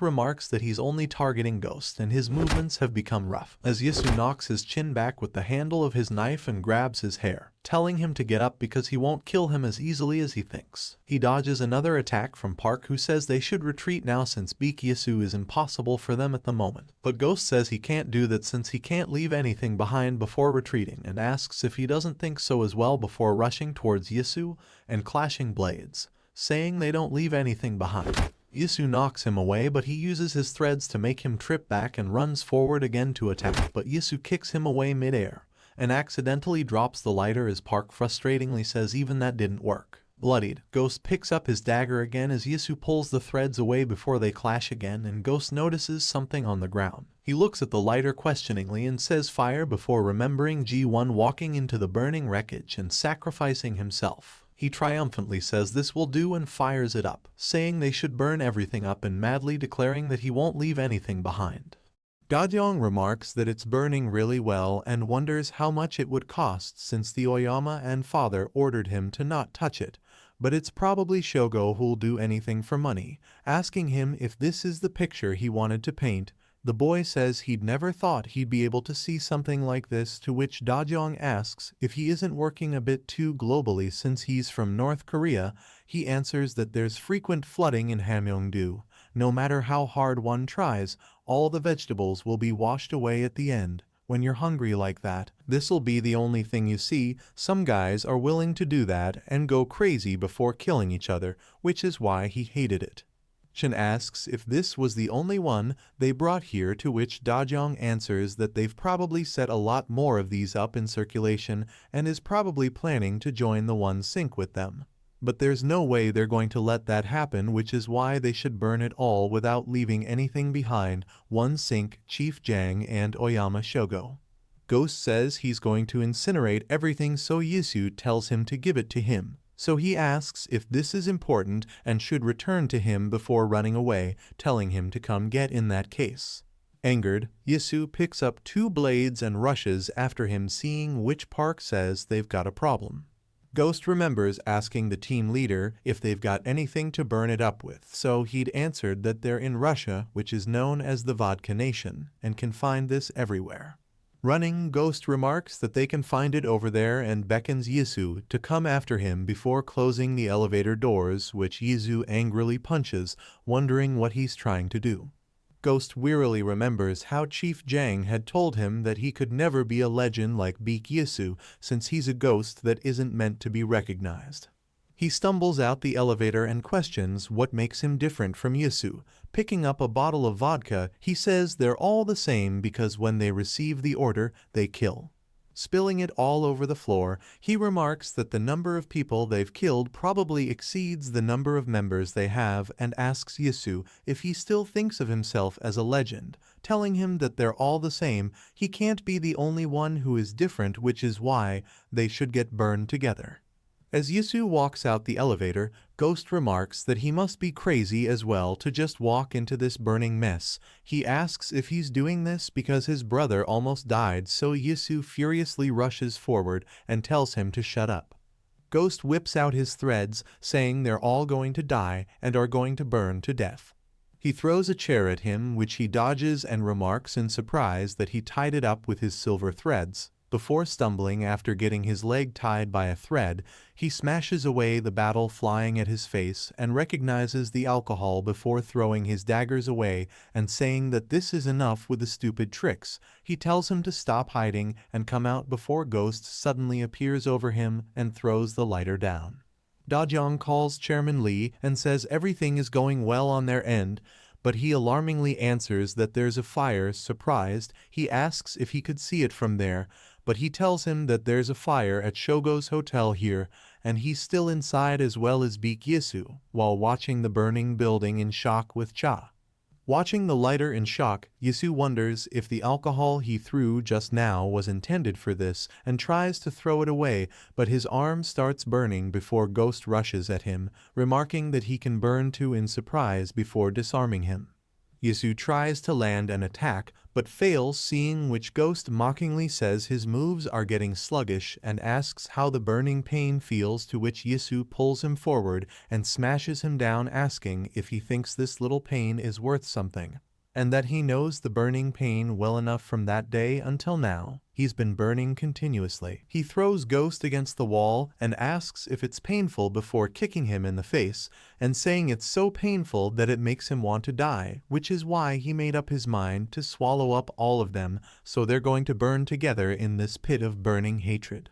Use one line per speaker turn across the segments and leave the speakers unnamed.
remarks that he's only targeting Ghost and his movements have become rough, as Yisu knocks his chin back with the handle of his knife and grabs his hair, telling him to get up because he won't kill him as easily as he thinks. He dodges another attack from Park, who says they should retreat now since Baek Yisu is impossible for them at the moment. But Ghost says he can't do that since he can't leave anything behind before retreating, and asks if he doesn't think so as well before rushing towards Yisu and clashing blades, saying they don't leave anything behind. Yisu knocks him away, but he uses his threads to make him trip back and runs forward again to attack, but Yisu kicks him away mid-air and accidentally drops the lighter as Park frustratingly says even that didn't work. Bloodied, Ghost picks up his dagger again as Yisu pulls the threads away before they clash again, and Ghost notices something on the ground. He looks at the lighter questioningly and says fire before remembering G1 walking into the burning wreckage and sacrificing himself. He triumphantly says this will do and fires it up, saying they should burn everything up and madly declaring that he won't leave anything behind. Dogyeong remarks that it's burning really well and wonders how much it would cost since the Oyama and father ordered him to not touch it, but it's probably Shogo who'll do anything for money, asking him if this is the picture he wanted to paint. The boy says he'd never thought he'd be able to see something like this, to which Dogyeong asks if he isn't working a bit too globally since he's from North Korea. He answers that there's frequent flooding in Hamyongdo. No matter how hard one tries, all the vegetables will be washed away at the end. When you're hungry like that, this'll be the only thing you see. Some guys are willing to do that and go crazy before killing each other, which is why he hated it. Shin asks if this was the only one they brought here, to which Dogyeong answers that they've probably set a lot more of these up in circulation and is probably planning to join the one sink with them. But there's no way they're going to let that happen, which is why they should burn it all without leaving anything behind. One sink, Chief Jang and Oyama Shogo. Ghost says he's going to incinerate everything, so Yisu tells him to give it to him. So he asks if this is important and should return to him before running away, telling him to come get in that case. Angered, Yisu picks up 2 blades and rushes after him, seeing which Park says they've got a problem. Ghost remembers asking the team leader if they've got anything to burn it up with, so he'd answered that they're in Russia, which is known as the Vodka Nation, and can find this everywhere. Running, Ghost remarks that they can find it over there and beckons Yisu to come after him before closing the elevator doors, which Yisu angrily punches, wondering what he's trying to do. Ghost wearily remembers how Chief Jang had told him that he could never be a legend like Baek Yisu since he's a ghost that isn't meant to be recognized. He stumbles out the elevator and questions what makes him different from Yisu. Picking up a bottle of vodka, he says they're all the same because when they receive the order, they kill. Spilling it all over the floor, he remarks that the number of people they've killed probably exceeds the number of members they have, and asks Yisu if he still thinks of himself as a legend, telling him that they're all the same. He can't be the only one who is different, which is why they should get burned together. As Yisu walks out the elevator, Ghost remarks that he must be crazy as well to just walk into this burning mess. He asks if he's doing this because his brother almost died, so Yisu furiously rushes forward and tells him to shut up. Ghost whips out his threads, saying they're all going to die and are going to burn to death. He throws a chair at him, which he dodges, and remarks in surprise that he tied it up with his silver threads. Before stumbling after getting his leg tied by a thread, he smashes away the battle flying at his face and recognizes the alcohol before throwing his daggers away and saying that this is enough with the stupid tricks. He tells him to stop hiding and come out before Ghost suddenly appears over him and throws the lighter down. Dogyeong calls Chairman Lee and says everything is going well on their end, but he alarmingly answers that there's a fire. Surprised, he asks if he could see it from there, but he tells him that there's a fire at Shogo's hotel here, and he's still inside as well as Baek Yisu, while watching the burning building in shock with Cha. Watching the lighter in shock, Yisu wonders if the alcohol he threw just now was intended for this and tries to throw it away, but his arm starts burning before Ghost rushes at him, remarking that he can burn too in surprise before disarming him. Yisu tries to land an attack, but fails, seeing which Ghost mockingly says his moves are getting sluggish and asks how the burning pain feels, to which Yisu pulls him forward and smashes him down, asking if he thinks this little pain is worth something, and that he knows the burning pain well enough. From that day until now, he's been burning continuously. He throws Ghost against the wall and asks if it's painful before kicking him in the face and saying it's so painful that it makes him want to die, which is why he made up his mind to swallow up all of them, so they're going to burn together in this pit of burning hatred.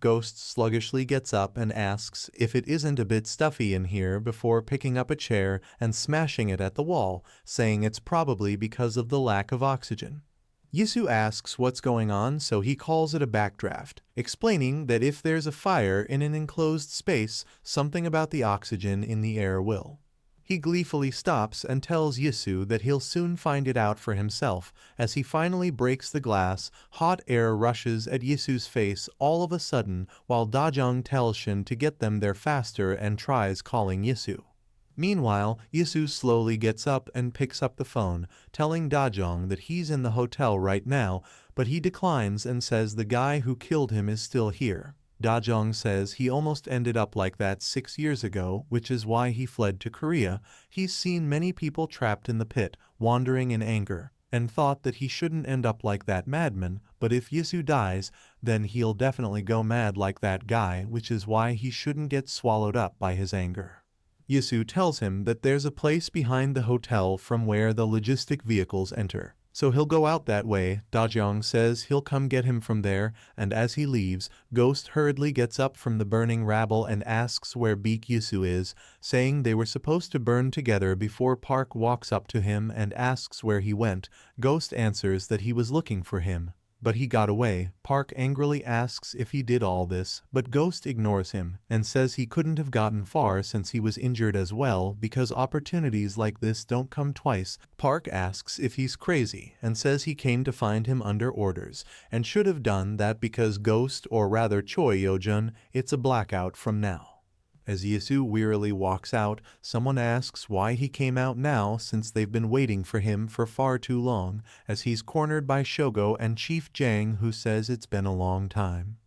Ghost sluggishly gets up and asks if it isn't a bit stuffy in here before picking up a chair and smashing it at the wall, saying it's probably because of the lack of oxygen. Yisu asks what's going on, so he calls it a backdraft, explaining that if there's a fire in an enclosed space, something about the oxygen in the air will. He gleefully stops and tells Yisu that he'll soon find it out for himself. As he finally breaks the glass, hot air rushes at Yisu's face all of a sudden, while Dogyeong tells Shin to get them there faster and tries calling Yisu. Meanwhile, Yisu slowly gets up and picks up the phone, telling Dogyeong that he's in the hotel right now, but he declines and says the guy who killed him is still here. Dogyeong says he almost ended up like that 6 years ago, which is why he fled to Korea. He's seen many people trapped in the pit, wandering in anger, and thought that he shouldn't end up like that madman, but if Yisu dies, then he'll definitely go mad like that guy, which is why he shouldn't get swallowed up by his anger. Yisu tells him that there's a place behind the hotel from where the logistic vehicles enter, so he'll go out that way. Dogyeong says he'll come get him from there, and as he leaves, Ghost hurriedly gets up from the burning rabble and asks where Baek Yisu is, saying they were supposed to burn together before Park walks up to him and asks where he went. Ghost answers that he was looking for him, but he got away. Park angrily asks if he did all this, but Ghost ignores him and says he couldn't have gotten far since he was injured as well, because opportunities like this don't come twice. Park asks if he's crazy and says he came to find him under orders and should have done that because Ghost, or rather Choi Yojun, it's a blackout from now. As Yisu wearily walks out, someone asks why he came out now since they've been waiting for him for far too long, as he's cornered by Shogo and Chief Jang, who says it's been a long time.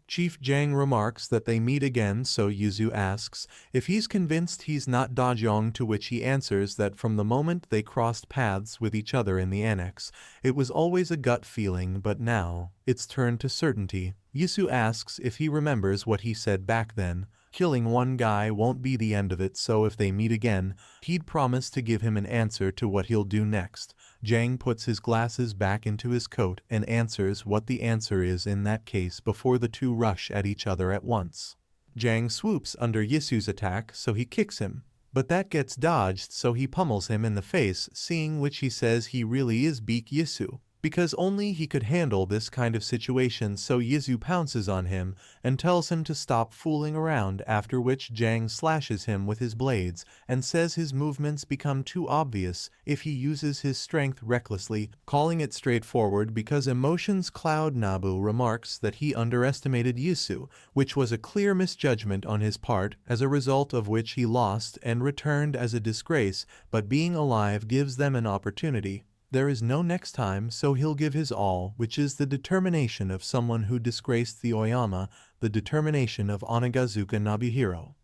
Chief Jang remarks that they meet again, so Yisu asks if he's convinced he's not Dogyeong, to which he answers that from the moment they crossed paths with each other in the annex, it was always a gut feeling, but now it's turned to certainty. Yisu asks if he remembers what he said back then. Killing one guy won't be the end of it, so if they meet again, he'd promise to give him an answer to what he'll do next. Jang puts his glasses back into his coat and answers what the answer is in that case before the two rush at each other at once. Jang swoops under Yisu's attack, so he kicks him, but that gets dodged, so he pummels him in the face, seeing which he says he really is Baek Yisu, because only he could handle this kind of situation, so Yisu pounces on him and tells him to stop fooling around, after which Jang slashes him with his blades and says his movements become too obvious if he uses his strength recklessly, calling it straightforward because emotions cloud. Nabu remarks that he underestimated Yisu, which was a clear misjudgment on his part, as a result of which he lost and returned as a disgrace, but being alive gives them an opportunity. There is no next time, so he'll give his all, which is the determination of someone who disgraced the Oyama, the determination of Onagazuka Nobuhiro.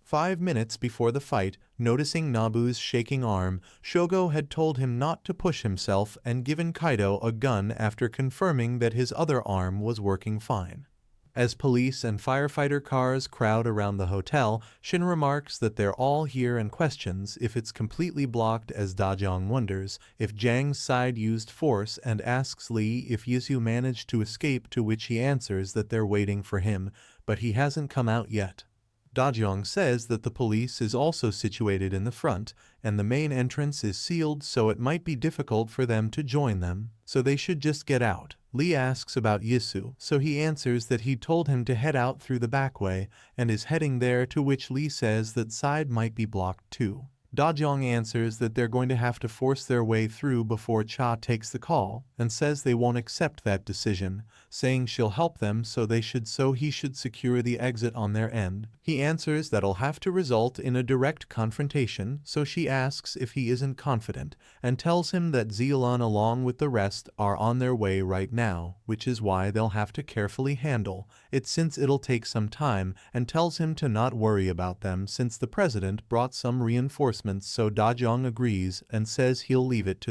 5 minutes before the fight, noticing Nabu's shaking arm, Shogo had told him not to push himself and given Kaido a gun after confirming that his other arm was working fine. As police and firefighter cars crowd around the hotel, Shin remarks that they're all here and questions if it's completely blocked, as Dogyeong wonders if Jang's side used force and asks Lee if Yisu managed to escape, to which he answers that they're waiting for him, but he hasn't come out yet. Dogyeong says that the police is also situated in the front, and the main entrance is sealed, so it might be difficult for them to join them, so they should just get out. Lee asks about Yisu, so he answers that he told him to head out through the back way, and is heading there, to which Lee says that side might be blocked too. Dogyeong answers that they're going to have to force their way through before Cha takes the call, and says they won't accept that decision, saying she'll help them so he should secure the exit on their end. He answers that'll have to result in a direct confrontation, so she asks if he isn't confident, and tells him that Zealan along with the rest are on their way right now, which is why they'll have to carefully handle it since it'll take some time, and tells him to not worry about them since the president brought some reinforcements. So Dogyeong agrees and says he'll leave it to